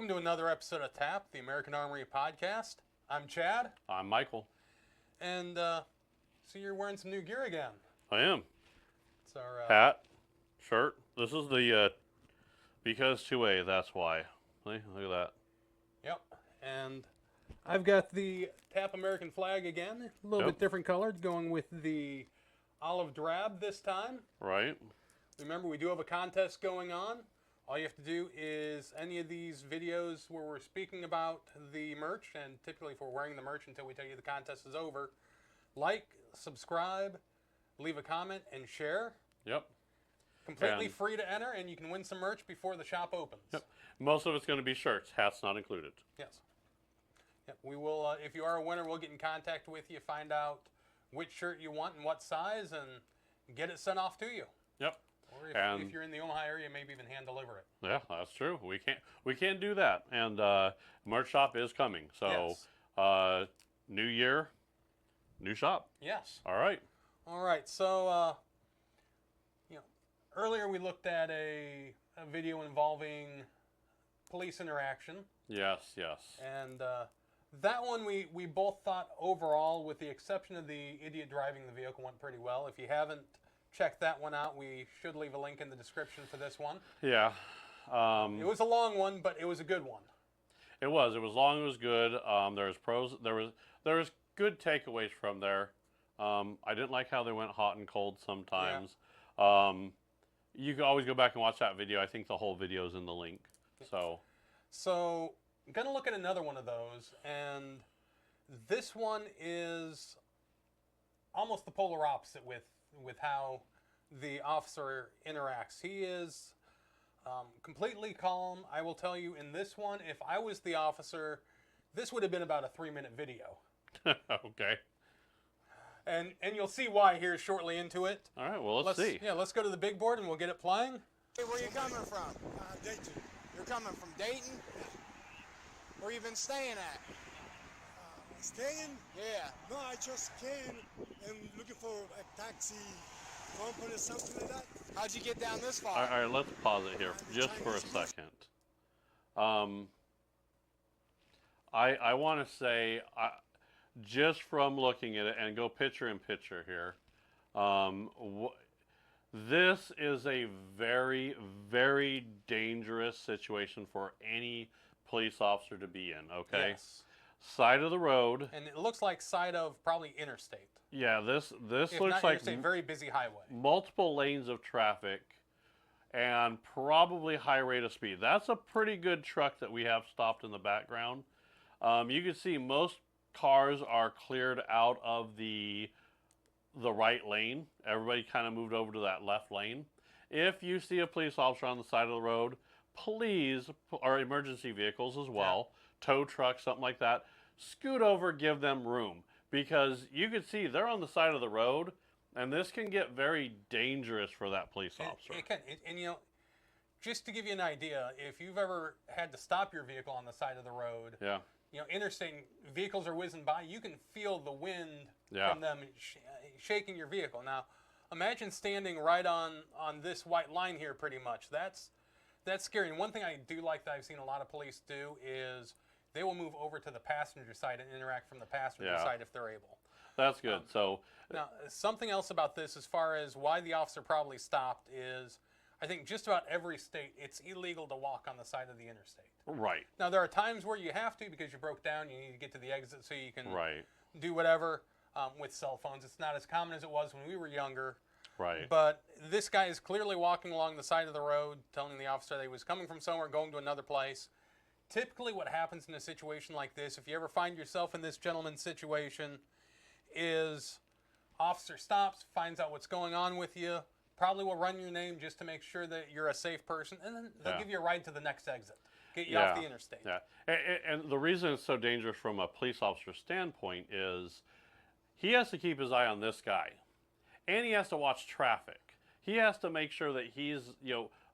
Welcome to another episode of TAAP, the American Armory Podcast. I'm Chad. I'm Michael. And so you're wearing some new gear again. I am. It's our hat, shirt. This is the because 2A, that's why. Look at that. Yep. And I've got the TAAP American flag again, a little bit different colored, going with the olive drab this time. Right. Remember, we do have a contest going on. All you have to do is any of these videos where we're speaking about the merch, and typically if we're wearing the merch until we tell you the contest is over, like, subscribe, leave a comment, and share. Yep. Completely free to enter, and you can win some merch before the shop opens. Yep. Most of it's going to be shirts, hats not included. Yes. Yep. We will, if you are a winner, we'll get in contact with you, find out which shirt you want and what size, and get it sent off to you. Yep. Or if you're in the Omaha area, maybe even hand deliver it. Yeah, that's true. We can't do that. And merch shop is coming. So yes. New year, new shop. Yes. All right. All right. So earlier we looked at a video involving police interaction. Yes, yes. And that one we both thought overall, with the exception of the idiot driving the vehicle, went pretty well. If you haven't checked that one out, we should leave a link in the description for this one. Yeah. It was a long one, but it was a good one. It was. It was long. It was good. There was pros. There was good takeaways from there. I didn't like how they went hot and cold sometimes. Yeah. You can always go back and watch that video. I think the whole video is in the link. So I'm gonna look at another one of those, and this one is almost the polar opposite with how the officer interacts. He is completely calm. I will tell you, in this one, if I was the officer, this would have been about a 3-minute video. Okay. And you'll see why here shortly into it. All right, well, let's see. Yeah, let's go to the big board and we'll get it playing. Hey, where you coming from? Dayton. You're coming from Dayton? Where you been staying at? Staying? Yeah. No, I just came and looking for a taxi company or something like that. How'd you get down this far? All right, let's pause it here just for a second. I want to say, just from looking at it, and go picture in picture here, this is a very, very dangerous situation for any police officer to be in, okay? Yes. Side of the road. And it looks like side of probably interstate. Yeah, this if looks not like interstate, very busy highway. Multiple lanes of traffic and probably high rate of speed. That's a pretty good truck that we have stopped in the background. You can see most cars are cleared out of the right lane. Everybody kind of moved over to that left lane. If you see a police officer on the side of the road, please, or emergency vehicles as well, tow trucks, something like that, scoot over, give them room. Because you can see they're on the side of the road, and this can get very dangerous for that police officer. It can. And you know, just to give you an idea, if you've ever had to stop your vehicle on the side of the road, yeah. You know, interstate vehicles are whizzing by, you can feel the wind from them shaking your vehicle. Now, imagine standing right on this white line here pretty much. That's scary. And one thing I do like that I've seen a lot of police do is they will move over to the passenger side and interact from the passenger side if they're able. That's good. Now, something else about this as far as why the officer probably stopped is, I think just about every state, it's illegal to walk on the side of the interstate. Right. Now, there are times where you have to because you broke down, you need to get to the exit so you can do whatever with cell phones. It's not as common as it was when we were younger. Right. But this guy is clearly walking along the side of the road, telling the officer that he was coming from somewhere, going to another place. Typically what happens in a situation like this, if you ever find yourself in this gentleman's situation, is officer stops, finds out what's going on with you, probably will run your name just to make sure that you're a safe person, and then they'll give you a ride to the next exit, get you off the interstate. Yeah, and the reason it's so dangerous from a police officer's standpoint is he has to keep his eye on this guy, and he has to watch traffic. He has to make sure that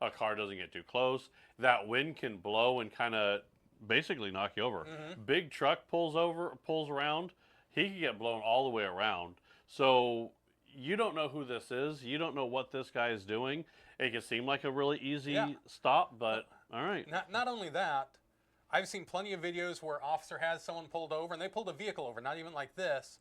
a car doesn't get too close. That wind can blow and kind of basically knock you over. Mm-hmm. Big truck pulls around, he can get blown all the way around. So you don't know who this is. You don't know what this guy is doing. It can seem like a really easy stop, but all right. Not only that, I've seen plenty of videos where officer has someone pulled over, and they pulled a vehicle over, not even like this,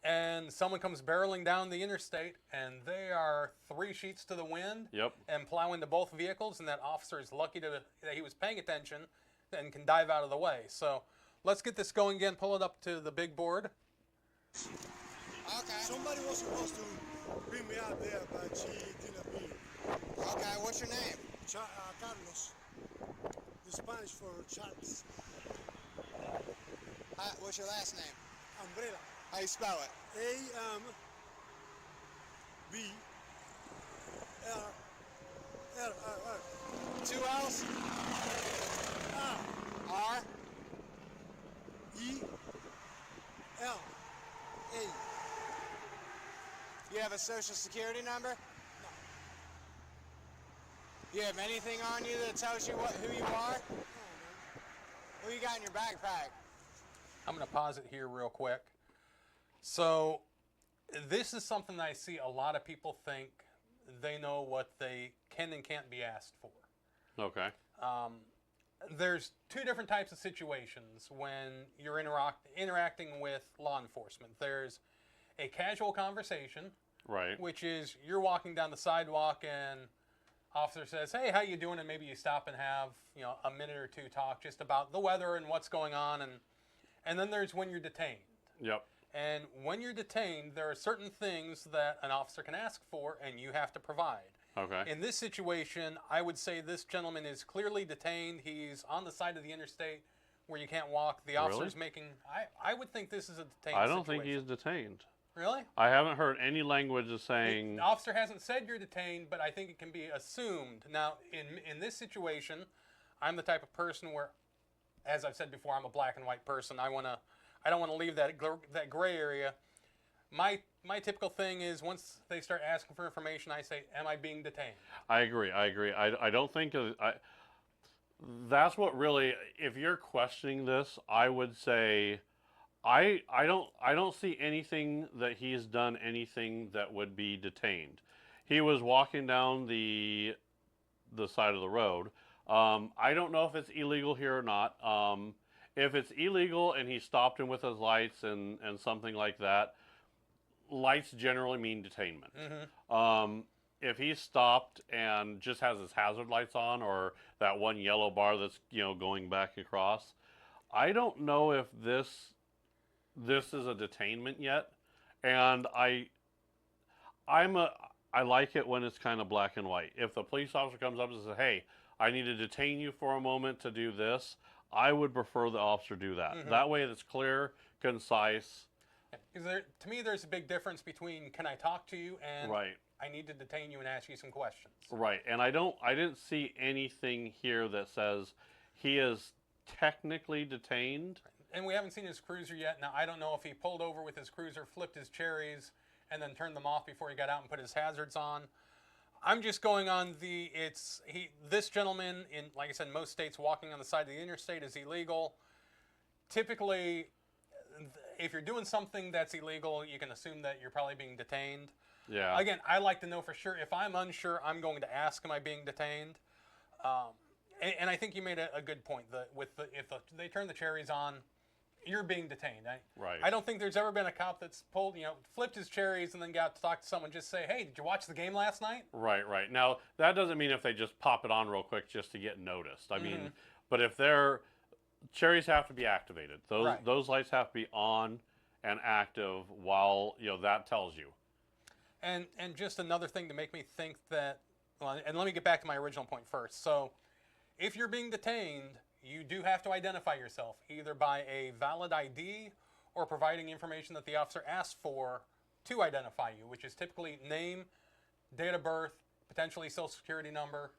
and someone comes barreling down the interstate, and they are 3 sheets to the wind Yep. and plow into both vehicles, and that officer is lucky that he was paying attention and can dive out of the way. So let's get this going again. Pull it up to the big board. Okay. Somebody was supposed to bring me out there, but she didn't bring. Okay, what's your name? Carlos. The Spanish for Charles. What's your last name? Umbrella. How you spell it? A-M-B-R-R-R. 2 L's? R. R? E-L. A. You have a social security number? You have anything on you that tells you who you are? What you got in your backpack? I'm going to pause it here real quick. So this is something that I see a lot of people think they know what they can and can't be asked for. Okay. There's 2 different types of situations when you're interacting with law enforcement. There's a casual conversation, Right. which is you're walking down the sidewalk and officer says, "Hey, how you doing?" And maybe you stop and have a minute or 2 talk just about the weather and what's going on, and then there's when you're detained. Yep. And when you're detained, there are certain things that an officer can ask for, and you have to provide. Okay. In this situation, I would say this gentleman is clearly detained. He's on the side of the interstate where you can't walk. The officer's making. I would think this is a detained. I don't think situation. he's detained. Really? I haven't heard any language of saying. The officer hasn't said you're detained, but I think it can be assumed. Now, in this situation, I'm the type of person where, as I've said before, I'm a black and white person. I don't want to leave that gray area. My typical thing is once they start asking for information, I say, "Am I being detained?" I agree. I don't think that's what really. If you're questioning this, I would say, I don't see anything that he's done anything that would be detained. He was walking down the side of the road. I don't know if it's illegal here or not. If it's illegal and he stopped him with his lights and something like that, lights generally mean detainment. Mm-hmm. If he stopped and just has his hazard lights on, or that one yellow bar that's going back across, I don't know if this is a detainment yet. And I like it when it's kind of black and white. If the police officer comes up and says, "Hey, I need to detain you for a moment to do this," I would prefer the officer do that. Mm-hmm. That way it's clear, concise. Because to me, there's a big difference between "Can I talk to you?" and Right. "I need to detain you and ask you some questions." Right. And I didn't see anything here that says he is technically detained. And we haven't seen his cruiser yet. Now, I don't know if he pulled over with his cruiser, flipped his cherries, and then turned them off before he got out and put his hazards on. I'm just going on this gentleman in, like I said, most states walking on the side of the interstate is illegal. Typically, if you're doing something that's illegal, you can assume that you're probably being detained. Yeah. Again, I like to know for sure. If I'm unsure, I'm going to ask, "Am I being detained?" And I think you made a good point. If they turn the cherries on, you're being detained. Right. I don't think there's ever been a cop that's flipped his cherries and then got to talk to someone. Just say, "Hey, did you watch the game last night?" Right. Now, that doesn't mean if they just pop it on real quick just to get noticed. I mean, but if cherries have to be activated. Those lights have to be on and active while, that tells you. And just another thing to make me think that, well, and let me get back to my original point first. So, if you're being detained, you do have to identify yourself either by a valid ID or providing information that the officer asks for to identify you, which is typically name, date of birth, potentially social security number.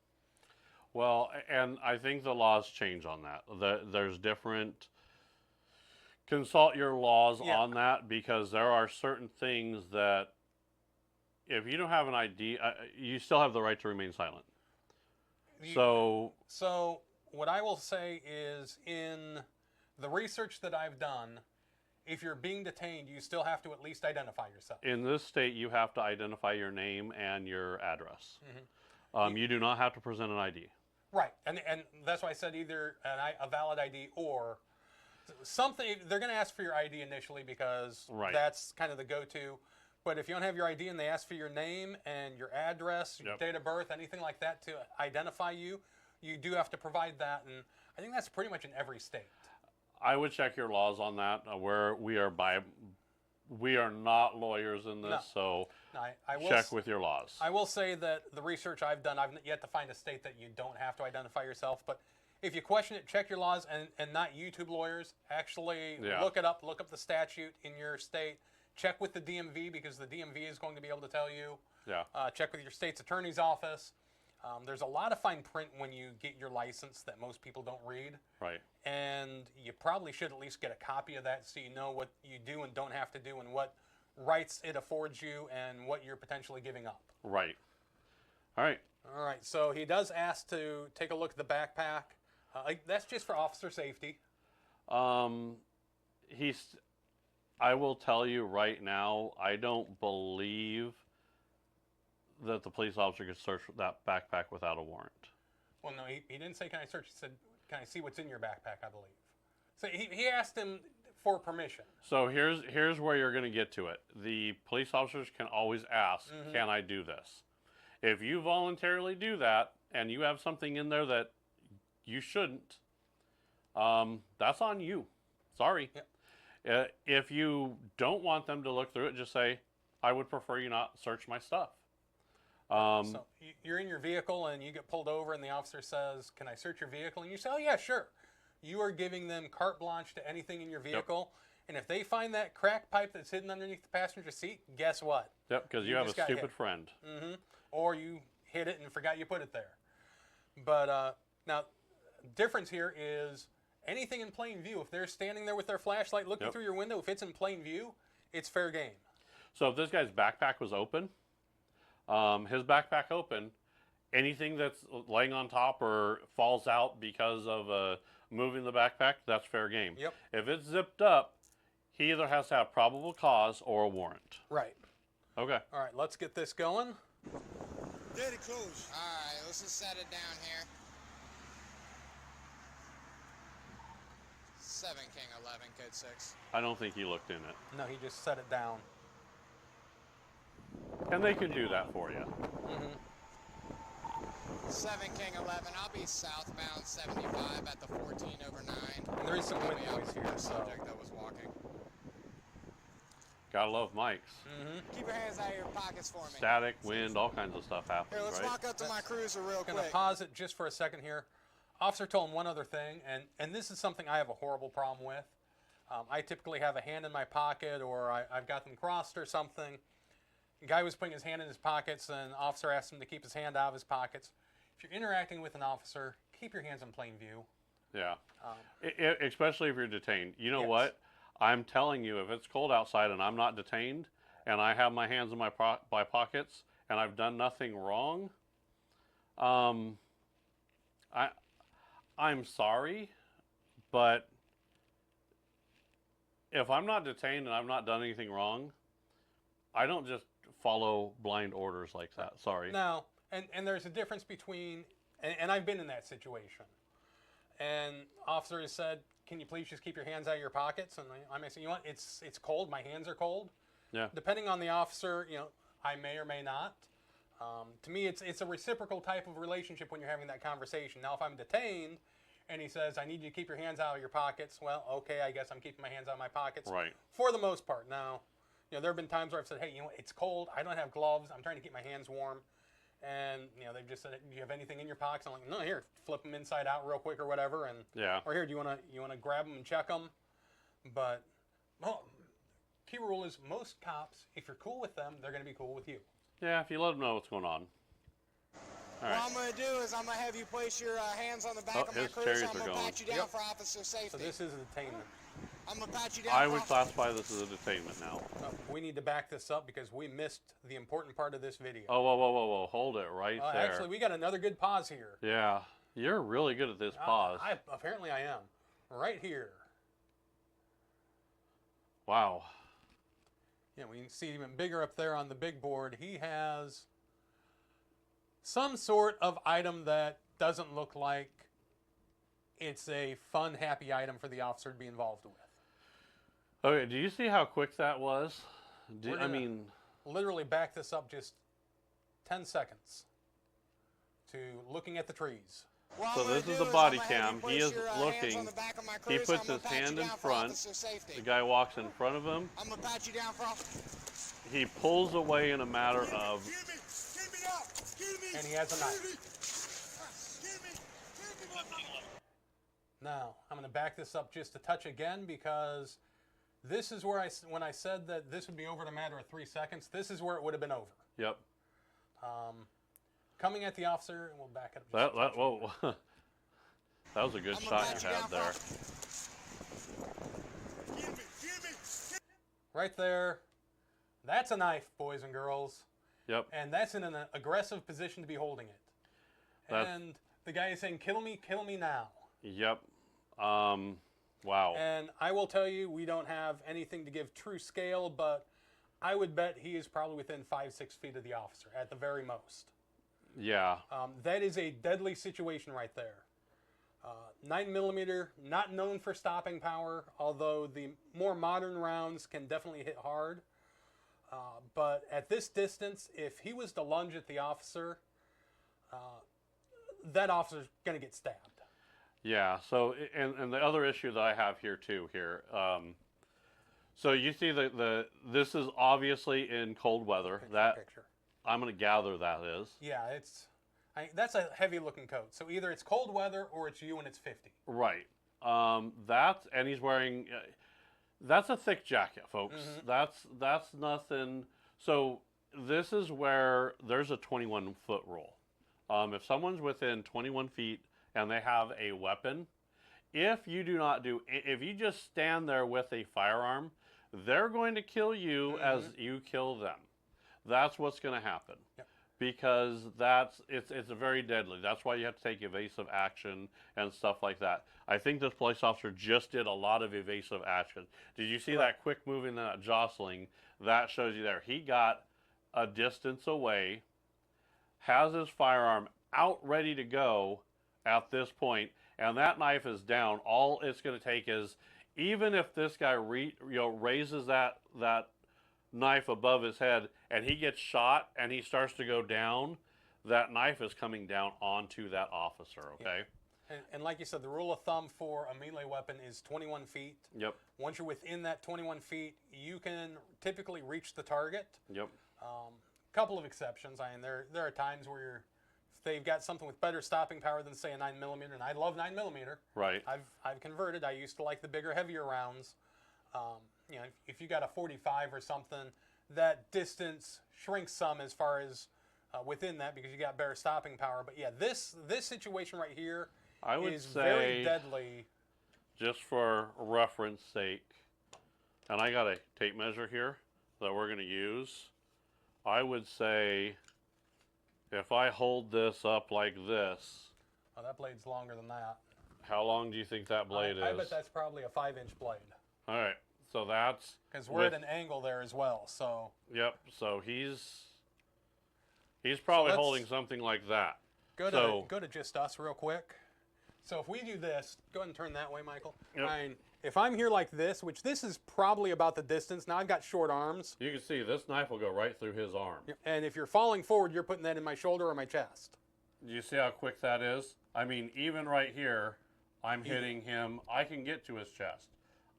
Well, and I think the laws change on that. There's different. Consult your laws on that, because there are certain things that if you don't have an ID, you still have the right to remain silent. So what I will say is, in the research that I've done, if you're being detained, you still have to at least identify yourself. In this state, you have to identify your name and your address. You do not have to present an ID. Right, and that's why I said either a valid ID or something. They're going to ask for your ID initially because Right. that's kind of the go-to. But if you don't have your ID and they ask for your name and your address, your Yep. date of birth, anything like that to identify you, you do have to provide that. And I think that's pretty much in every state. I would check your laws on that. We are not lawyers in this, No. so Now, I will check with your laws. I will say that the research I've done, I've yet to find a state that you don't have to identify yourself. But if you question it, check your laws and not YouTube lawyers. Actually Yeah. look it up. Look up the statute in your state. Check with the DMV because the DMV is going to be able to tell you. Yeah. Check with your state's attorney's office. There's a lot of fine print when you get your license that most people don't read. Right. And you probably should at least get a copy of that so you know what you do and don't have to do and what rights it affords you and what you're potentially giving up. Right. All right. All right, so he does ask to take a look at the backpack. That's just for officer safety. I will tell you right now, I don't believe that the police officer could search that backpack without a warrant. Well, no, he didn't say, can I search? He said, can I see what's in your backpack, I believe. So he asked him for permission. So here's where you're going to get to it. The police officers can always ask, can I do this? If you voluntarily do that and you have something in there that you shouldn't, that's on you. Sorry. Yep. If you don't want them to look through it, just say, I would prefer you not search my stuff. So you're in your vehicle and you get pulled over and the officer says, can I search your vehicle? And you say, oh, yeah, sure. You are giving them carte blanche to anything in your vehicle. Yep. And if they find that crack pipe that's hidden underneath the passenger seat, guess what? Yep, because you have a stupid friend. Mm-hmm. Or you hit it and forgot you put it there. But now, difference here is anything in plain view. If they're standing there with their flashlight looking through your window, if it's in plain view, it's fair game. So if this guy's backpack was open, his backpack open, anything that's laying on top or falls out because of moving the backpack, that's fair game. Yep. If it's zipped up, he either has to have probable cause or a warrant. Right. Okay. All right, let's get this going. Very close. All right, let's just set it down here. 7 King 11, code 6. I don't think he looked in it. No, he just set it down. And they can do that for you. 7 King 11, I'll be southbound 75 at the 14 over 9. And there is some wind I'll be noise up here, with the so. subject that was walking. Gotta love mics. Keep your hands out of your pockets for me. Static, wind, all kinds of stuff happens, Here, let's right? walk up to my cruiser real I'm going to quick. pause it just for a second here. Officer told him one other thing, and this is something I have a horrible problem with. I typically have a hand in my pocket or I've got them crossed or something. The guy was putting his hand in his pockets and the officer asked him to keep his hand out of his pockets. If you're interacting with an officer, keep your hands in plain view. Yeah. Especially if you're detained. You know Yes. what? I'm telling you, if it's cold outside and I'm not detained and I have my hands in my pockets and I've done nothing wrong, I'm sorry, but if I'm not detained and I've not done anything wrong, I don't just follow blind orders like that. Sorry. No, and there's a difference between, and I've been in that situation. And officer has said, can you please just keep your hands out of your pockets? And I may say, you know what, it's cold, my hands are cold. Yeah. Depending on the officer, you know, I may or may not. To me, it's a reciprocal type of relationship when you're having that conversation. Now, if I'm detained and he says, I need you to keep your hands out of your pockets, well, okay, I guess I'm keeping my hands out of my pockets. Right. For the most part. Now, you know, there have been times where I've said, hey, you know, it's cold, I don't have gloves, I'm trying to keep my hands warm. And, you know, they've just said, do you have anything in your pockets? I'm like, no, here, flip them inside out real quick or whatever. And Yeah. or here, do you want to grab them and check them? But, well, key rule is most cops, if you're cool with them, they're going to be cool with you. Yeah, if you let them know what's going on. All What right. I'm going to do is I'm going to have you place your hands on the back Oh, of my his cruiser. cherries I'm are going to going. pat you down Yep. for officer safety. So this is a detainment. I'm going to pat you down I for would officer classify this as a detainment now. We need to back this up because we missed the important part of this video. Oh, whoa. Hold it right there. Actually, we got another good pause here. Yeah. You're really good at this pause. Apparently I am. Right here. Wow. Yeah, we can see even bigger up there on the big board. He has some sort of item that doesn't look like it's a fun, happy item for the officer to be involved with. Okay, do you see how quick that was? We're I gonna mean, literally back this up just 10 seconds to looking at the trees. What So I'm gonna this is do the body I'm gonna have you cam. He push is your, hands looking. on the back of my He cruiser. puts I'm his gonna pat hand you in down for front. officer safety. The guy walks in front of him. I'm gonna pat you down for He pulls away in a matter of. Kill me now! Kill me! And he has a knife. Kill me! Now, I'm going to back this up just a touch again because this is where when I said that this would be over in a matter of 3 seconds, this is where it would have been over. Yep. Coming at the officer, and we'll back it up. Whoa. That was a good shot you had there. Kill me! Right there. That's a knife, boys and girls. Yep. And that's in an aggressive position to be holding it. And the guy is saying, kill me now. Yep. Wow. And I will tell you, we don't have anything to give true scale, but I would bet he is probably within 5-6 feet of the officer at the very most. Yeah. That is a deadly situation right there. 9mm, not known for stopping power, although the more modern rounds can definitely hit hard. But at this distance, if he was to lunge at the officer, that officer's going to get stabbed. Yeah. So, and the other issue that I have here too, so you see this is obviously in cold weather. Picture. I'm going to gather that is. Yeah, that's a heavy looking coat. So either it's cold weather or it's you and it's 50. Right. And he's wearing. That's a thick jacket, folks. Mm-hmm. That's nothing. So this is where there's a 21-foot rule. If someone's within 21 feet and they have a weapon, if you just stand there with a firearm, they're going to kill you as you kill them. That's what's going to happen. Yep. Because it's very deadly. That's why you have to take evasive action and stuff like that. I think this police officer just did a lot of evasive action. Did you see that quick moving, that jostling? That shows you there. He got a distance away, has his firearm out ready to go at this point, and that knife is down. All it's going to take is, even if this guy raises that knife above his head and he gets shot and he starts to go down, that knife is coming down onto that officer, okay? Yeah. And like you said, the rule of thumb for a melee weapon is 21 feet. Yep. Once you're within that 21 feet, you can typically reach the target. Yep. Couple of exceptions. I mean, there are times where if they've got something with better stopping power than, say, a 9mm, and I love 9mm. Right. I've converted. I used to like the bigger, heavier rounds. If you got a 45 or something, that distance shrinks some as far as within that because you got better stopping power. But yeah, this situation right here is very deadly. Just for reference sake, and I got a tape measure here that we're going to use. I would say if I hold this up like this. Oh, that blade's longer than that. How long do you think that blade is? I bet that's probably a 5-inch blade. All right, so that's because we're at an angle there as well. So. Yep. So he's probably holding something like that. Go to just us real quick. So if we do this, go ahead and turn that way, Michael. Yep. I mean, if I'm here like this, which this is probably about the distance. Now I've got short arms. You can see this knife will go right through his arm. And if you're falling forward, you're putting that in my shoulder or my chest. Do you see how quick that is? I mean, even right here, I'm hitting him. I can get to his chest.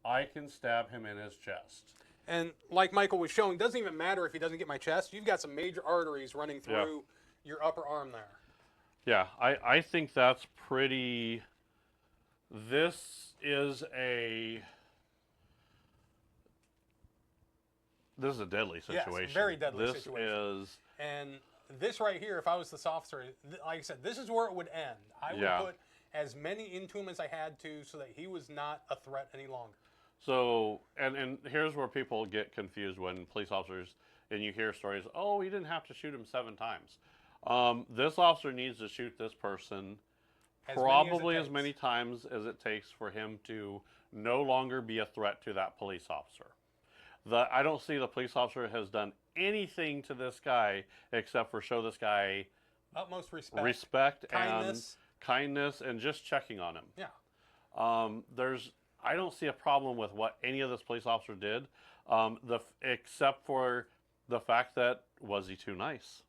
I can stab him in his chest. And like Michael was showing, doesn't even matter if he doesn't get my chest. You've got some major arteries running through your upper arm there. Yeah, I think that's pretty. This is a deadly situation. Yes, very deadly situation. This is. And this right here, if I was this officer, like I said, this is where it would end. I would put as many into him as I had to so that he was not a threat any longer. So, and here's where people get confused when police officers, and you hear stories, oh, he didn't have to shoot him 7 times. This officer needs to shoot this person probably as many times as it takes for him to no longer be a threat to that police officer. I don't see the police officer has done anything to this guy except for show this guy utmost respect kindness, kindness, and just checking on him. Yeah. I don't see a problem with what any of this police officer did, except for the fact that, was he too nice?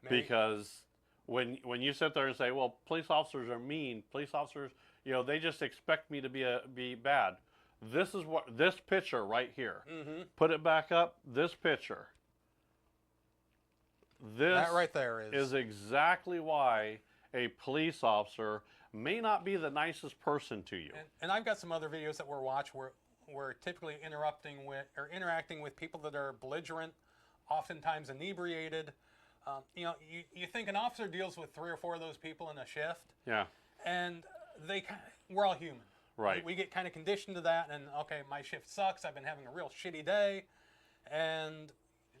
Maybe. Because when you sit there and say, well, police officers are mean, police officers, they just expect me to be bad. This picture right here. Mm-hmm. Put it back up. This picture. That right there is exactly why a police officer may not be the nicest person to you. And I've got some other videos that we're we're typically interacting with people that are belligerent, oftentimes inebriated. You think an officer deals with 3 or 4 of those people in a shift. Yeah. And we're all human. Right. We get kind of conditioned to that, and okay, my shift sucks. I've been having a real shitty day, and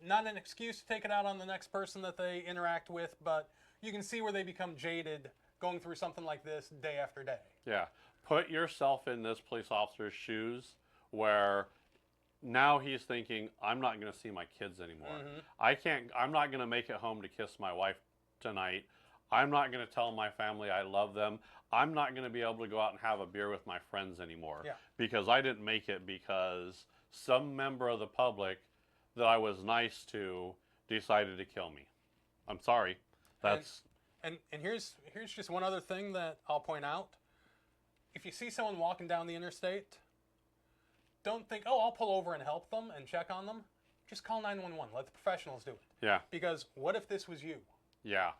not an excuse to take it out on the next person that they interact with, but you can see where they become jaded going through something like this day after day. Yeah. Put yourself in this police officer's shoes where now he's thinking, I'm not going to see my kids anymore. Mm-hmm. I'm not going to make it home to kiss my wife tonight. I'm not going to tell my family I love them. I'm not going to be able to go out and have a beer with my friends anymore. Yeah. Because I didn't make it because some member of the public that I was nice to decided to kill me. I'm sorry. That's... And here's just one other thing that I'll point out. If you see someone walking down the interstate, don't think, oh, I'll pull over and help them and check on them. Just call 911. Let the professionals do it. Yeah. Because what if this was you? Yeah.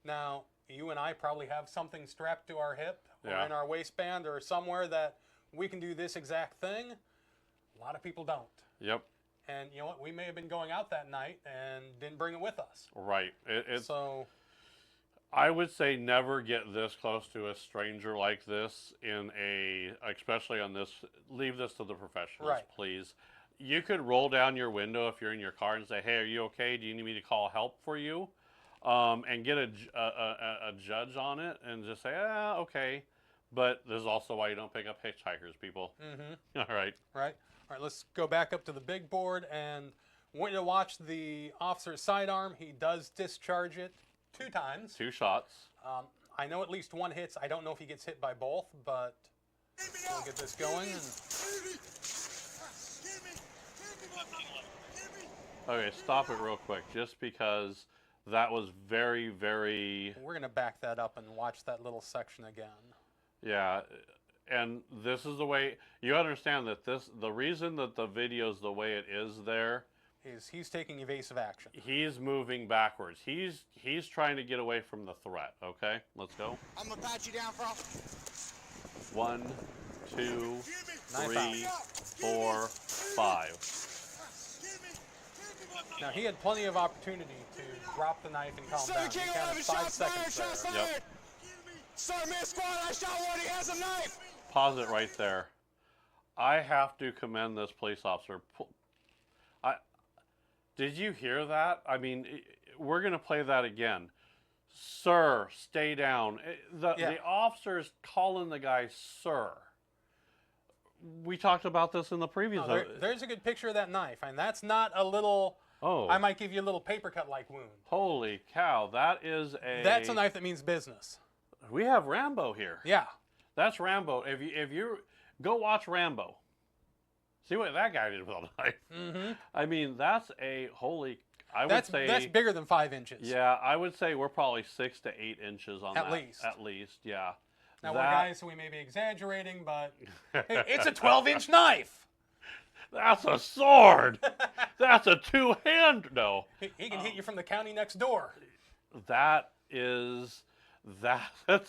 Now, you and I probably have something strapped to our hip or Yeah. in our waistband or somewhere that we can do this exact thing. A lot of people don't. Yep. And you know what? We may have been going out that night and didn't bring it with us. Right. So I would say never get this close to a stranger like this especially on this, leave this to the professionals, Right. please. You could roll down your window if you're in your car and say, hey, are you okay? Do you need me to call help for you? And get a judge on it and just say, okay. But this is also why you don't pick up hitchhikers, people. Mm-hmm. All right. Right. All right, let's go back up to the big board, and I want you to watch the officer's sidearm. He does discharge it 2 times. 2 shots. I know at least one hits. I don't know if he gets hit by both, but we'll get this going. Okay, stop it real quick, just because that was very, very... We're going to back that up and watch that little section again. Yeah, and this is the way... You understand that the reason that the video's the way it is there... He's taking evasive action. He's moving backwards. He's trying to get away from the threat, okay? Let's go. I'm gonna pat you down, Frost. 1, 2, 3, 4, 5. Now, he had plenty of opportunity to drop the knife and calm down. He had 5 seconds there. Yep. Sir, man, squad, I shot one. He has a knife. Pause it right there. I have to commend this police officer. Did you hear that? I mean, we're going to play that again. Sir, stay down. The officer's calling the guy sir. We talked about this in the previous... There's a good picture of that knife, and that's not a little... Oh. I might give you a little paper cut-like wound. Holy cow, that is That's a knife that means business. We have Rambo here. Yeah. That's Rambo. If you go watch Rambo. See what that guy did with a knife. Mm-hmm. I mean, that's a holy... That's bigger than 5 inches. Yeah, I would say we're probably 6 to 8 inches on that. At least. At least, yeah. Now, we're guys, so we may be exaggerating, but hey, it's a 12-inch knife. That's a sword. That's a 2-hand. No. He can hit you from the county next door. That's a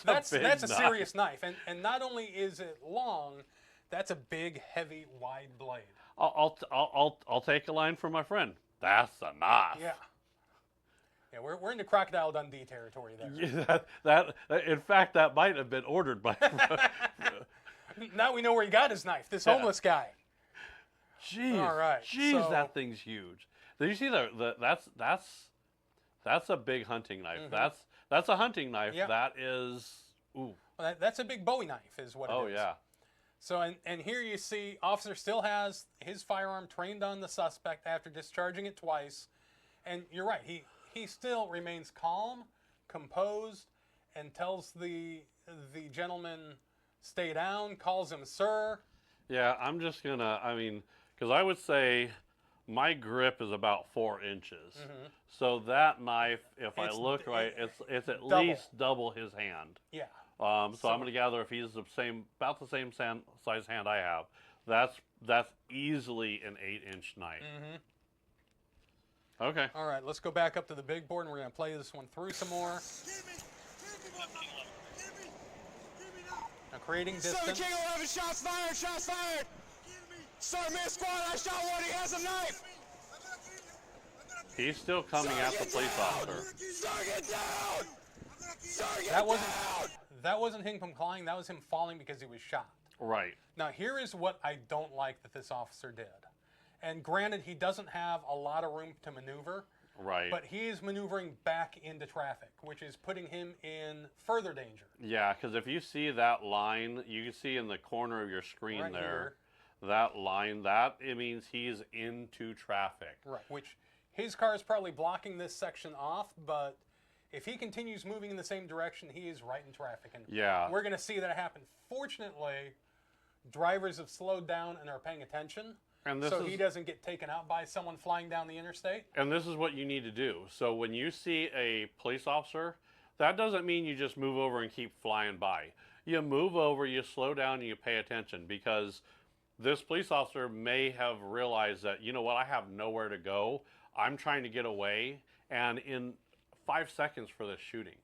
serious knife. And not only is it long, that's a big, heavy, wide blade. I'll take a line from my friend. That's a knife. Yeah. Yeah, we're into Crocodile Dundee territory there. Yeah, in fact, that might have been ordered by... Now we know where he got his knife, this homeless guy. Jeez. All right. Jeez, so, that thing's huge. Did you see that's a big hunting knife. Mm-hmm. That's a hunting knife. Yep. That is... Ooh. Well, that's a big Bowie knife is what it is. Oh, yeah. So, and here you see, officer still has his firearm trained on the suspect after discharging it twice. And you're right, he still remains calm, composed, and tells the gentleman stay down, calls him sir. Yeah, I'm just gonna. I mean, because I would say my grip is about 4 inches. So that knife, if I It's look right, it's at double. least double his hand. Yeah. So I'm gonna gather if he's about the same size hand I have, that's easily an 8-inch knife. Okay. All right, let's go back up to the big board, and we're going to play this one through some more. Now, creating Southern distance. King 11, shots fired, shots fired. Start mid squad, I shot one, he has a knife. He's still coming at the police officer. Sir, get down. Sir, get That wasn't him complying, that was him falling because he was shot. Right. Now, here is what I don't like that this officer did. And granted, he doesn't have a lot of room to maneuver. Right. But he is maneuvering back into traffic, which is putting him in further danger. Yeah, because if you see that line, you can see in the corner of your screen Right there, that line, it means he's into traffic. Right, which his car is probably blocking this section off, but if he continues moving in the same direction, he is right in traffic. And Yeah. we're going to see that happen. Fortunately, drivers have slowed down and are paying attention. And this so is, he doesn't get taken out by someone flying down the interstate. And this is what you need to do. So when you see a police officer, that doesn't mean you just move over and keep flying by. You move over, you slow down, and you pay attention, because this police officer may have realized that, you know what, I have nowhere to go. I'm trying to get away. And in 5 seconds for this shooting,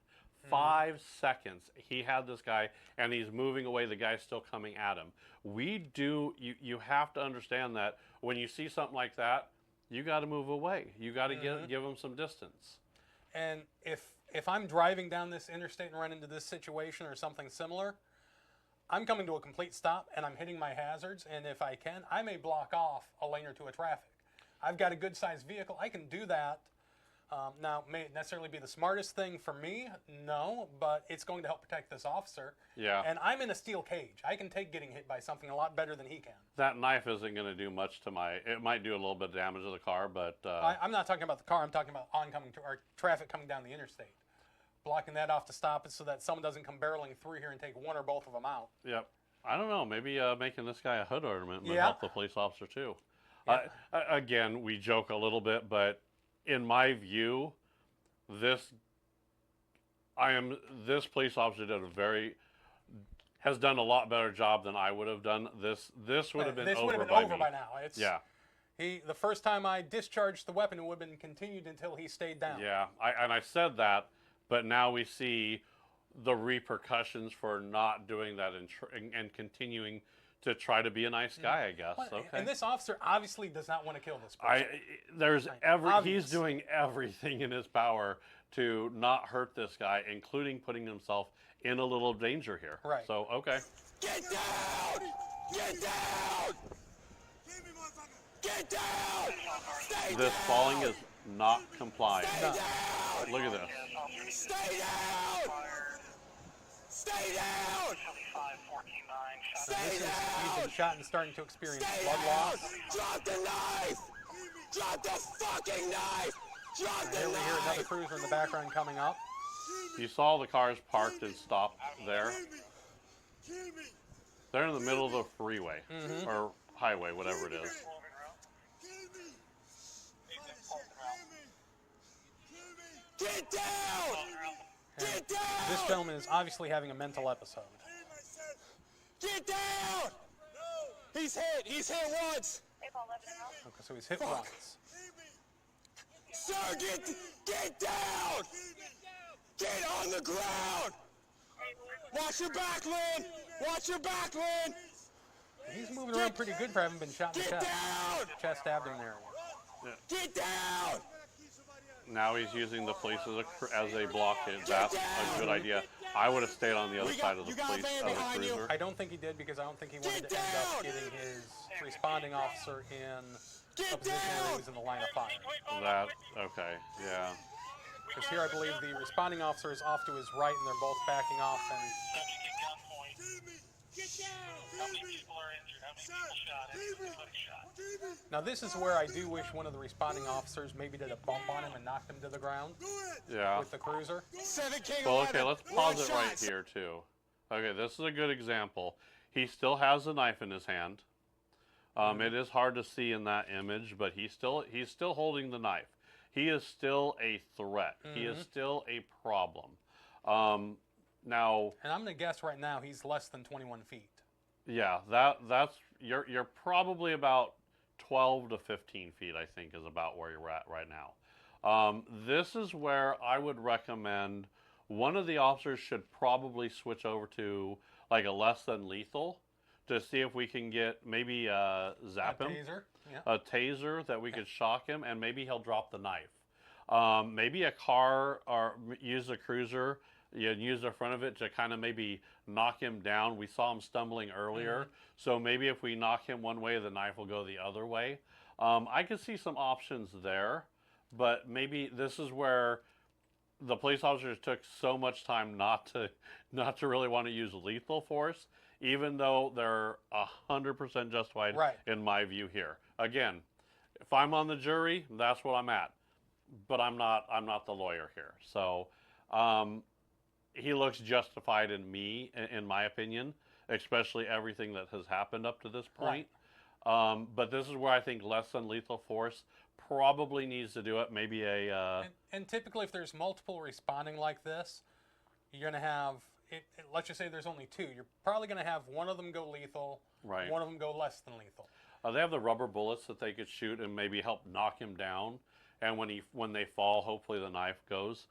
5 seconds, he had this guy and he's moving away. The guy's still coming at him. You have to understand that when you see something like that, you got to move away. You got to give him some distance. And if I'm driving down this interstate and run into this situation or something similar, I'm coming to a complete stop and I'm hitting my hazards. And if I can, I may block off a lane or two of traffic. I've got a good sized vehicle. I can do that. Now, may it necessarily be the smartest thing for me? No, but it's going to help protect this officer. Yeah. And I'm in a steel cage. I can take getting hit by something a lot better than he can. That knife isn't going to do much to it might do a little bit of damage to the car, but... I'm not talking about the car. I'm talking about or traffic coming down the interstate. Blocking that off to stop it so that someone doesn't come barreling through here and take one or both of them out. Yep. I don't know. Maybe making this guy a hood ornament would Yeah. help the police officer too. Yeah. Again, we joke a little bit, but in my view, this police officer has done a lot better job than I would have done. This would have been This would over have been by over me. by now. It's, Yeah. The first time I discharged the weapon, it would have been continued until he stayed down. Yeah, I said that, but now we see the repercussions for not doing that and continuing to try to be a nice guy, I guess. Well, Okay. And this officer obviously does not want to kill this person. He's doing everything in his power to not hurt this guy, including putting himself in a little danger here. Right. So, okay. Get down! Get down! Get down! Stay This down! falling is not complying. Stay down! Look at this. Stay down! Stay down! Stay He's down! been shot and starting to experience Stay blood down! loss. Drop the knife! Drop the fucking knife! Drop the Here we hear another knife! cruiser in the background coming up. You saw the cars parked and stopped there. They're in the middle of the freeway or highway, whatever it is. Get down! Get down! This gentleman is obviously having a mental episode. Get down! He's hit! He's hit once! Okay, so he's hit once. Sir, get down! Get on the ground! Watch your back, Lynn! Watch your back, Lynn! He's moving around pretty good for having been shot in the Get chest. down! Chest stabbed in there. Get down! Now he's using the police as a blockade. That's a good idea. I would have stayed on the other side of the police cruiser. I don't think he did because I don't think he wanted to end up getting his responding officer in a position where he was in the line of fire. Okay, yeah. Because here I believe the responding officer is off to his right and they're both backing off. And How many people are injured? How many people shot? Anybody shot? Now, this is where I do wish one of the responding officers maybe did a bump on him and knocked him to the ground Yeah. with the cruiser. 7 King Well, 11. okay, let's pause it right here too. Okay, this is a good example. He still has a knife in his hand. It is hard to see in that image, but he's still holding the knife. He is still a threat. He is still a problem. Now, And I'm going to guess right now he's less than 21 feet. yeah, that's you're probably about 12 to 15 feet, I think, is about where you're at right now. This is where I would recommend one of the officers should probably switch over to like a less than lethal to see if we can get maybe zap A him, taser. Yeah. a taser that we could shock him, and maybe he'll drop the knife. Maybe a car or use a cruiser. You use the front of it to kind of maybe knock him down. We saw him stumbling earlier, so maybe if we knock him one way, the knife will go the other way. I could see some options there, but maybe this is where the police officers took so much time not to really want to use lethal force, even though they're 100% justified in my view here. Again, if I'm on the jury, that's what I'm at, but I'm not the lawyer here. So he looks justified in my opinion, especially everything that has happened up to this point. But this is where I think less than lethal force probably needs to do it. Maybe a and typically, if there's multiple responding like this, you're going to have. Let's just say there's only 2. You're probably going to have one of them go lethal, one of them go less than lethal. They have the rubber bullets that they could shoot and maybe help knock him down. And when they fall, hopefully the knife goes.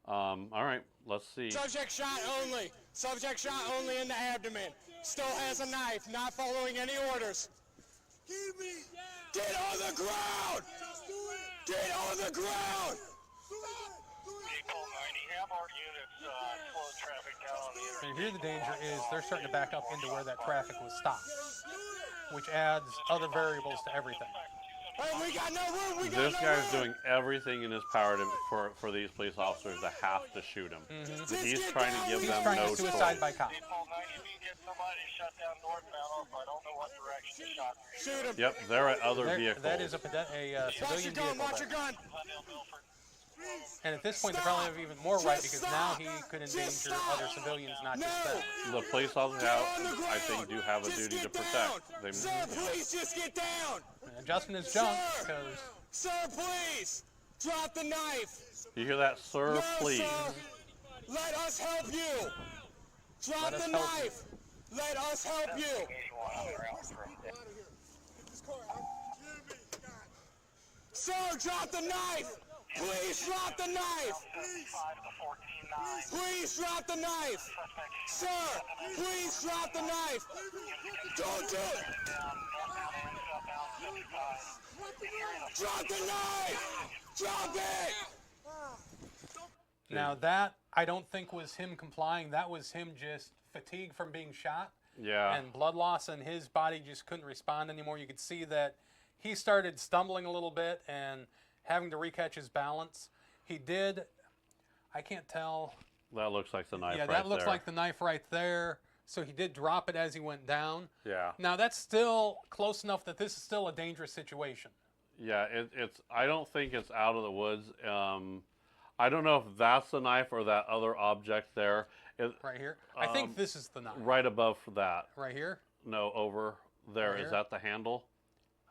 All right, let's see. Subject shot only. Subject shot only in the abdomen. Still has a knife, not following any orders. Kill me. Get on the ground! Just do it. Get on the ground! Do it. Do it. People 90, have our units slow traffic down on the interstate. And here the danger is they're starting to back up into where that traffic was stopped, which adds other variables to everything. Hey, we got no room. We got This no guy's room. doing everything in his power for these police officers to have to shoot him. But he's trying to give He's them trying no to suicide choice. by cop. People 90, if you get somebody shut down northbound, or I don't know what direction the shot is. Shoot him. Yep, they're at other vehicles. That is a Watch civilian your gun. vehicle. Watch your there. gun. Glendale, Milford. And at this point, they probably have even more right because Just now stop. he could Just endanger stop. other civilians, not No. just them. The police officers, Get on the ground. I think, do have a Just duty to get protect. down. They, Sir, please just get down. Adjusting his jump Sir. because Sir, please. Drop the knife. you hear that, sir? No, Please. sir. Let us help you. Drop Let us the help you. knife. Let us help you. 81 on the route from Get this car out. Kill me. God. Sir, drop the knife. Please drop the knife. 75 to 14-9. Please drop the knife. Sir, please drop the knife. Don't do it. Down, northbound and southbound 75. Drop the knife. Drop it. now that I don't think was him complying. That was him just fatigued from being shot Yeah. and blood loss, and his body just couldn't respond anymore. You could see that he started stumbling a little bit and having to recatch his balance. He did. I can't tell. That looks like the knife Yeah, right that looks there. like the knife right there. So he did drop it as he went down. Yeah. Now that's still close enough that this is still a dangerous situation. Yeah, it's. I don't think it's out of the woods. I don't know if that's the knife or that other object there. Right here. I think this is the knife. Right above that. Right here. No, over there. Right Is here? that the handle?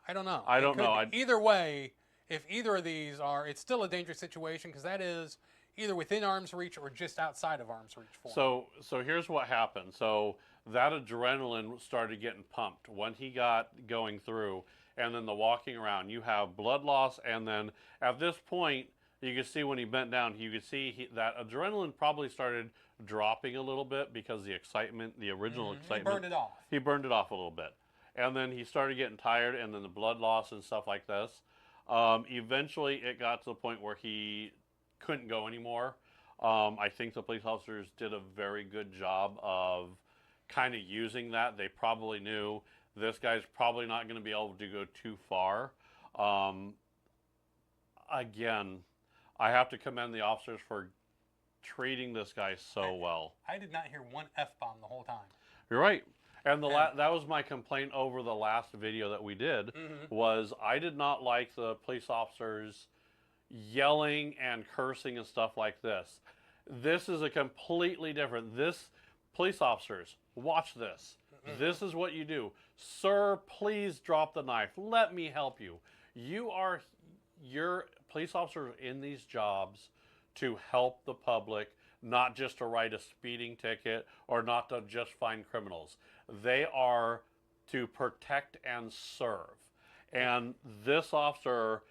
I don't know. I It don't could know. be. Either way, if either of these are, it's still a dangerous situation because that is either within arm's reach or just outside of arm's reach for him. So here's what happened. So that adrenaline started getting pumped when he got going through, and then the walking around. You have blood loss, and then at this point, you could see when he bent down, you could see that adrenaline probably started dropping a little bit because the excitement, the original He excitement. burned it off. He burned it off a little bit. And then he started getting tired, and then the blood loss and stuff like this. Eventually, it got to the point where he couldn't go anymore. I think the police officers did a very good job of kind of using that. They probably knew this guy's probably not going to be able to go too far. Again, I have to commend the officers for treating this guy so well. I did not hear one F-bomb the whole time. You're right. And that was my complaint over the last video that we did, was I did not like the police officers yelling and cursing and stuff like this. This is a completely different. This, police officers, watch this. This is what you do. Sir, please drop the knife. Let me help you. Your police officers in these jobs to help the public, not just to write a speeding ticket or not to just find criminals. They are to protect and serve. And this officer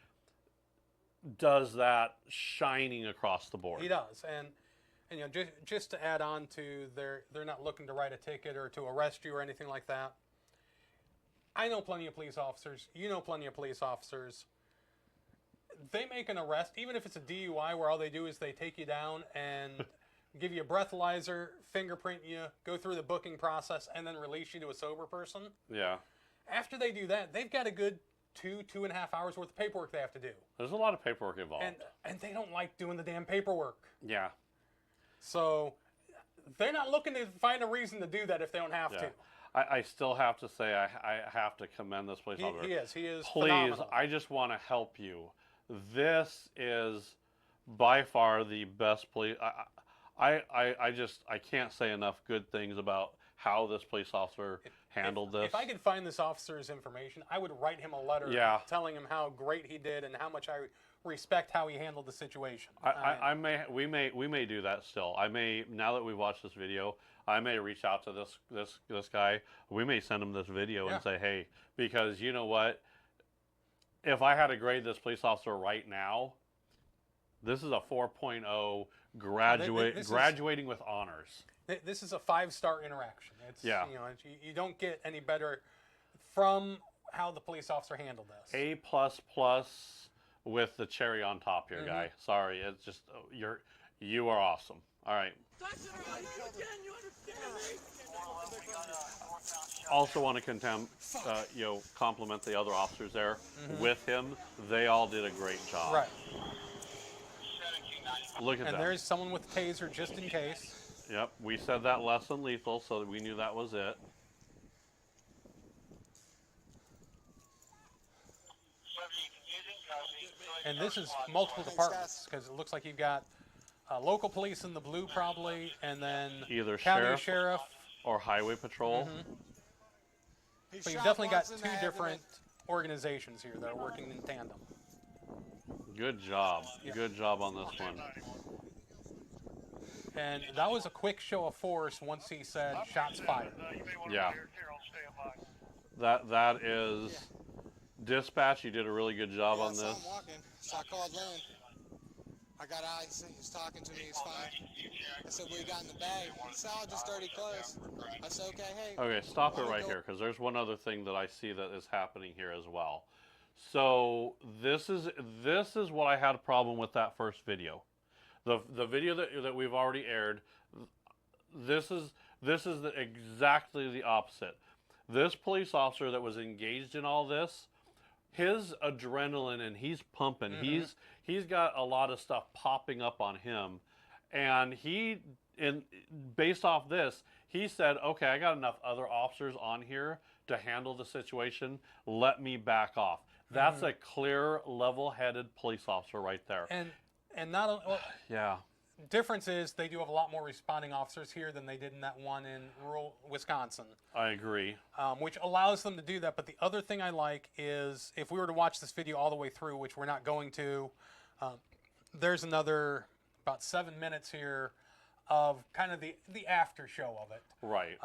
does that shining across the board. He does. And you know, just to add on to they're not looking to write a ticket or to arrest you or anything like that. I know plenty of police officers. You know plenty of police officers. They make an arrest, even if it's a DUI where all they do is they take you down and give you a breathalyzer, fingerprint you, go through the booking process, and then release you to a sober person. Yeah. After they do that, they've got a good 2.5 hours worth of paperwork they have to do. There's a lot of paperwork involved. And they don't like doing the damn paperwork. Yeah. So they're not looking to find a reason to do that if they don't have to. I still have to say I have to commend this police officer. He is Please, phenomenal. I just want to help you. This is by far the best police. I can't say enough good things about how this police officer handled this. If I could find this officer's information, I would write him a letter telling him how great he did and how much I respect how he handled the situation. We may do that still. I may, now that we've watched this video, I may reach out to this guy. We may send him this video and say, hey, because you know what? If I had to grade this police officer right now, this is a 4.0 graduating with honors. This is a 5-star interaction. It's, yeah. You know, you don't get any better from how the police officer handled this. A++ with the cherry on top here, guy. Sorry, it's just you are awesome. All right. Also want to compliment the other officers there with him. They all did a great job. Right. Look at that. And there's someone with a taser just in case. Yep, we said that less than lethal, so we knew that was it. And this is multiple departments because it looks like you've got local police in the blue probably, and then either county sheriff or highway patrol. So you've definitely got 2 different organizations here that are working in tandem. Good job. Good job on this one. And that was a quick show of force once he said shots fired. Yeah. That is dispatch. You did a really good job on this. I'm walking, so I called Lynn. I got out, he's talking to me, he's fine. I said, what you got in the bag? He said, oh, just dirty clothes. I said, okay, hey. Okay, stop it right here, because there's one other thing that I see that is happening here as well. So this is what I had a problem with that first video. The video that we've already aired, this is exactly the opposite. This police officer that was engaged in all this, his adrenaline and he's pumping. He's got a lot of stuff popping up on him, and based off this, he said, "Okay, I got enough other officers on here to handle the situation. Let me back off." That's a clear, level-headed police officer right there. And not only, yeah. Difference is they do have a lot more responding officers here than they did in that one in rural Wisconsin. I agree. Which allows them to do that. But the other thing I like is if we were to watch this video all the way through, which we're not going to, there's another about 7 minutes here of kind of the after show of it. Right.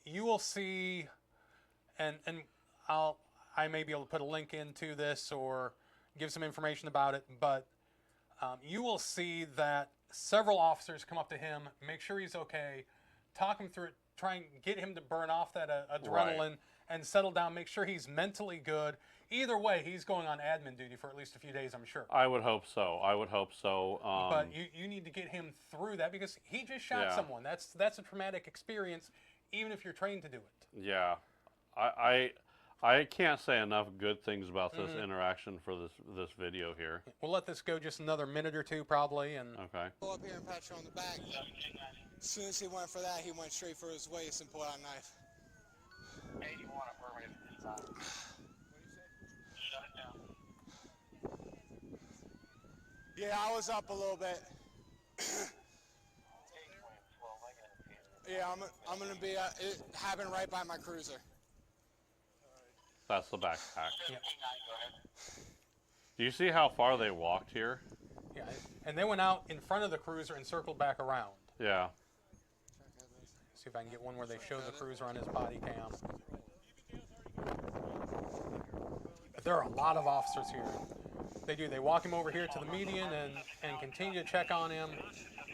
You will see, and I may be able to put a link into this or give some information about it, but you will see that several officers come up to him, make sure he's okay, talk him through it, try and get him to burn off that adrenaline and settle down, make sure he's mentally good. Either way, he's going on admin duty for at least a few days, I'm sure. I would hope so. But you need to get him through that because he just shot someone. That's a traumatic experience, even if you're trained to do it. Yeah. I can't say enough good things about this interaction for this video here. We'll let this go just another minute or two probably. And okay. Go up here and pat you on the back. As soon as he went for that, he went straight for his waist and pulled out a knife. Hey, you want a permit at this time? Shut it down. Yeah, I was up a little bit. Yeah, I'm gonna be. It happened right by my cruiser. That's the backpack. Yep. Go ahead. Do you see how far they walked here? Yeah, and they went out in front of the cruiser and circled back around. Yeah. See if I can get one where they show the cruiser on his body cam. But there are a lot of officers here. They do. They walk him over here to the median and continue to check on him.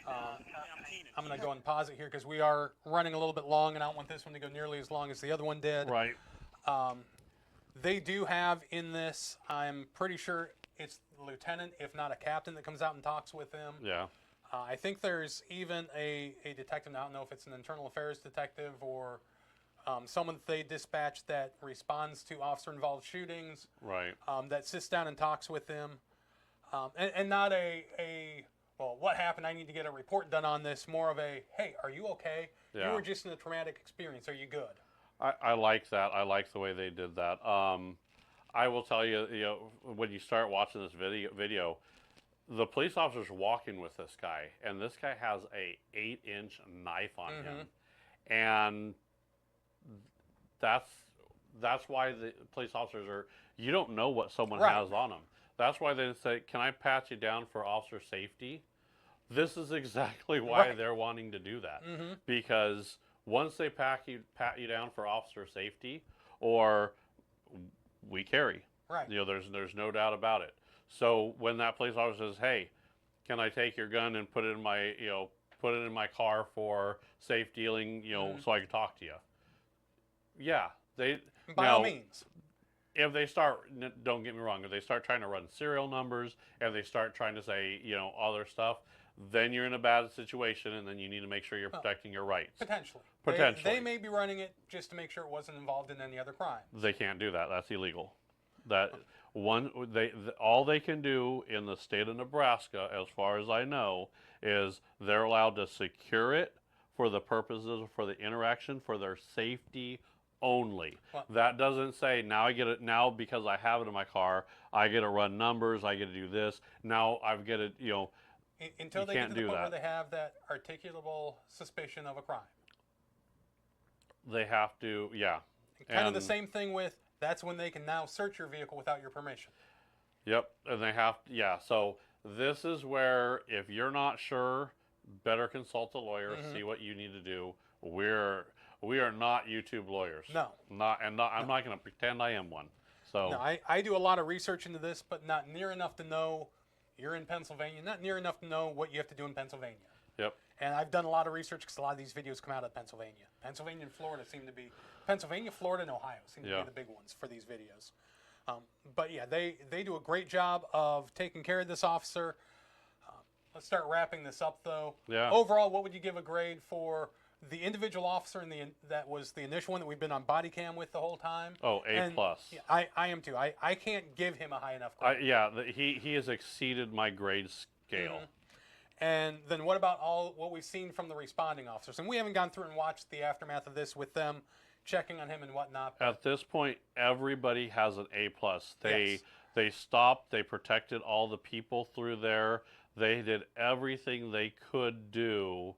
I'm going to go and pause it here because we are running a little bit long, and I don't want this one to go nearly as long as the other one did. Right. They do have in this, I'm pretty sure it's the lieutenant, if not a captain, that comes out and talks with them. Yeah. I think there's even a detective, I don't know if it's an internal affairs detective or someone that they dispatch that responds to officer-involved shootings, Right. that sits down and talks with them. And not well, what happened? I need to get a report done on this. More of a, hey, are you okay? Yeah. You were just in a traumatic experience. Are you good? I like that. I like the way they did that. I will tell you, when you start watching this video, the police officer's walking with this guy, and this guy has a 8-inch knife on him, and that's why the police officers are. You don't know what someone Right. has on them. That's why they say, "Can I pat you down for officer safety?" This is exactly why Right. they're wanting to do that, because once they pat you down for officer safety, or we carry, Right. there's no doubt about it. So when that police officer says, "Hey, can I take your gun and put it in my car for safe dealing, so I can talk to you?" Yeah, By all means. if they start, don't get me wrong, if they start trying to run serial numbers and they start trying to say, other stuff, then you're in a bad situation, and then you need to make sure you're protecting your rights. Potentially. Potentially. They may be running it just to make sure it wasn't involved in any other crime. They can't do that. That's illegal. All they can do in the state of Nebraska, as far as I know, is they're allowed to secure it for the purposes for the interaction for their safety only. Well, that doesn't say now I get it now because I have it in my car. I get to run numbers. I get to do this. Now I've get it. until you they get can't to the do point where that. they have that articulable suspicion of a crime. They have to, yeah. Kind of the same thing with, that's when they can now search your vehicle without your permission. Yep, and they have to, yeah. So this is where, if you're not sure, better consult a lawyer, see what you need to do. We are not YouTube lawyers. No. I'm not going to pretend I am one. So No, I do a lot of research into this, but not near enough to know you're in Pennsylvania, not near enough to know what you have to do in Pennsylvania. Yep. And I've done a lot of research because a lot of these videos come out of Pennsylvania. Pennsylvania and Florida seem to be, Pennsylvania, Florida, and Ohio seem to be the big ones for these videos. But yeah, they do a great job of taking care of this officer. Let's start wrapping this up, though. Yeah. Overall, what would you give a grade for the individual officer and that was the initial one that we've been on body cam with the whole time? Oh, A+. And, yeah, I am too. I can't give him a high enough grade. He has exceeded my grade scale. And then what about what we've seen from the responding officers? And we haven't gone through and watched the aftermath of this with them, checking on him and whatnot. At this point, everybody has an A+. Yes. They stopped. They protected all the people through there. They did everything they could do.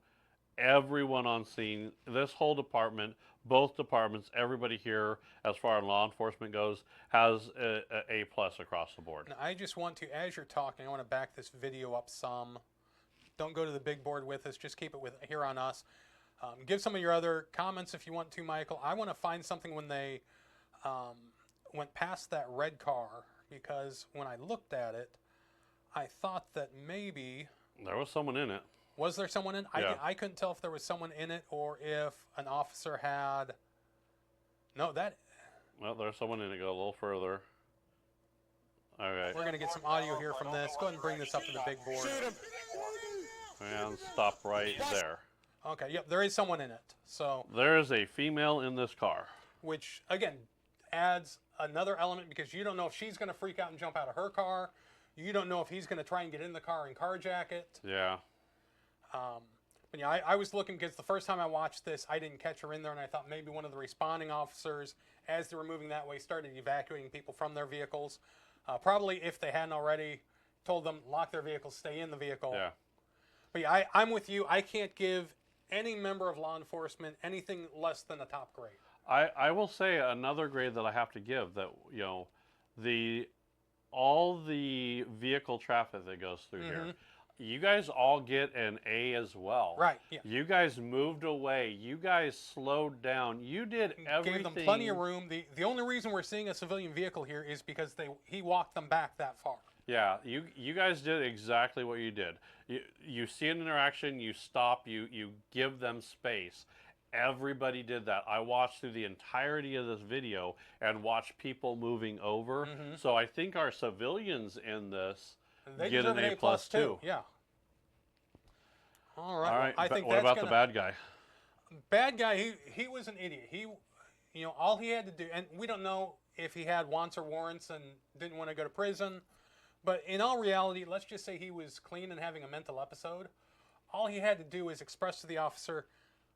Everyone on scene, this whole department, both departments, everybody here, as far as law enforcement goes, has a A+ across the board. Now, I just want to, as you're talking, I want to back this video up some. Don't go to the big board with us. Just keep it here on us. Give some of your other comments if you want to, Michael. I want to find something when they went past that red car, because when I looked at it, I thought that maybe... There was someone in it. Was there someone in? Yeah. I couldn't tell if there was someone in it or if an officer had... No, that... Well, there's someone in it. Go a little further. All right. We're going to get some audio here from this. Go ahead and bring this up to the big board. Shoot him. And stop right there. Okay, yep, there is someone in it. So, There is a female in this car. which, again, adds another element because you don't know if she's going to freak out and jump out of her car. You don't know if he's going to try and get in the car and carjack it. Yeah. But yeah, I was looking because the first time I watched this, I didn't catch her in there, and I thought maybe one of the responding officers, as they were moving that way, started evacuating people from their vehicles. Probably, if they hadn't already, told them lock their vehicles, stay in the vehicle. Yeah. But yeah, I'm with you. I can't give any member of law enforcement anything less than a top grade. I will say another grade that I have to give, that, you know, all the vehicle traffic that goes through here, you guys all get an A as well. Right. Yeah. You guys moved away. You guys slowed down. You did everything. Gave them plenty of room. The only reason we're seeing a civilian vehicle here is because he walked them back that far. Yeah, you guys did exactly what you did. You see an interaction, you stop, you give them space. Everybody did that. I watched through the entirety of this video and watched people moving over. So I think our civilians in this They get deserve an A+ too. Yeah. All right. All right. I think what that's about the bad guy? Bad guy. He was an idiot. You know, all he had to do, and we don't know if he had wants or warrants and didn't want to go to prison. But in all reality, let's just say he was clean and having a mental episode. All he had to do is express to the officer,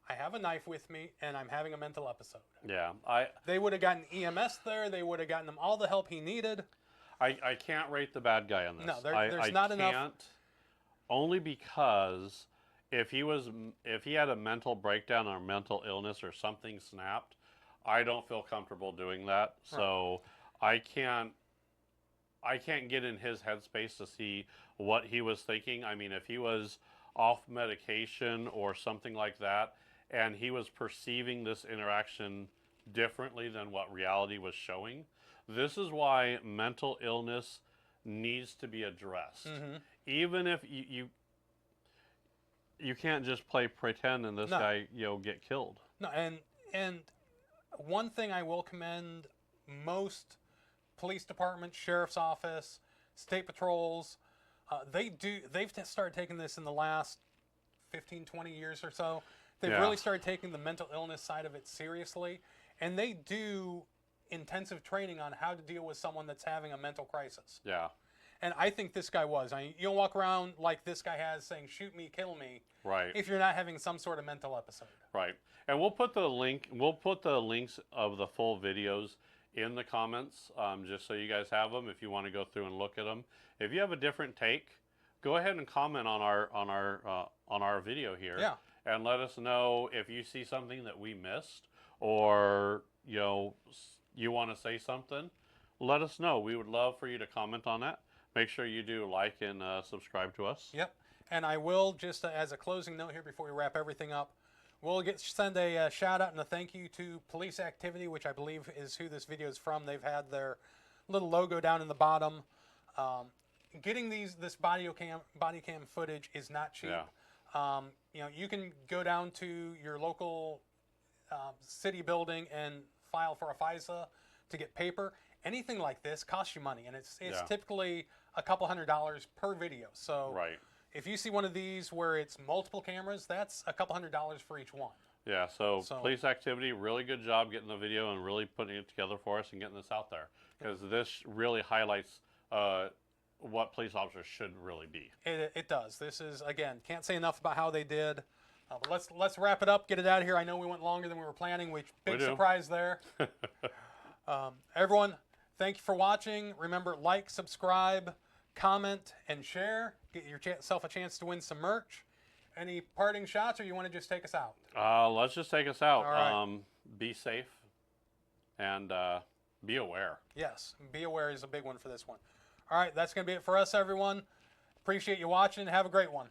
I have a knife with me and I'm having a mental episode. Yeah, They would have gotten EMS there. They would have gotten him all the help he needed. I can't rate the bad guy on this. No, there's not enough. Can't, only because if he had a mental breakdown or mental illness or something snapped, I don't feel comfortable doing that. So I can't get in his headspace to see what he was thinking. I mean, if he was off medication or something like that, and he was perceiving this interaction differently than what reality was showing, this is why mental illness needs to be addressed. Even if you can't just play pretend and this guy, get killed. No, and one thing I will commend most police departments, sheriff's office, state patrols, they've started taking this in the last 15, 20 years or so. They've really started taking the mental illness side of it seriously, and they do intensive training on how to deal with someone that's having a mental crisis. Yeah. And I think this guy was. I mean, you don't walk around like this guy has saying, shoot me, kill me, Right. if you're not having some sort of mental episode. Right. And we'll put the links of the full videos in the comments, just so you guys have them if you want to go through and look at them. If you have a different take, go ahead and comment on our video here. Yeah. And let us know if you see something that we missed, or you want to say something. Let us know. We would love for you to comment on that. Make sure you do like and subscribe to us. Yep. And I will, just as a closing note here before we wrap everything up, we'll send a shout out and a thank you to Police Activity, which I believe is who this video is from. They've had their little logo down in the bottom. Getting this body cam footage is not cheap. Yeah. You can go down to your local city building and file for a FISA to get paper. Anything like this costs you money, and it's typically a couple $100s per video. So Right. if you see one of these where it's multiple cameras, that's a couple $100s for each one. Yeah, so Police Activity, really good job getting the video and really putting it together for us and getting this out there, because this really highlights what police officers should really be. It does. This is, again, can't say enough about how they did. But let's wrap it up, get it out of here. I know we went longer than we were planning, which big surprise there. Everyone, thank you for watching. Remember, like, subscribe, comment, and share. Get yourself a chance to win some merch. Any parting shots, or you want to just take us out? Let's just take us out. All right. Be safe and be aware. Yes, be aware is a big one for this one. All right, that's going to be it for us, everyone. Appreciate you watching. Have a great one.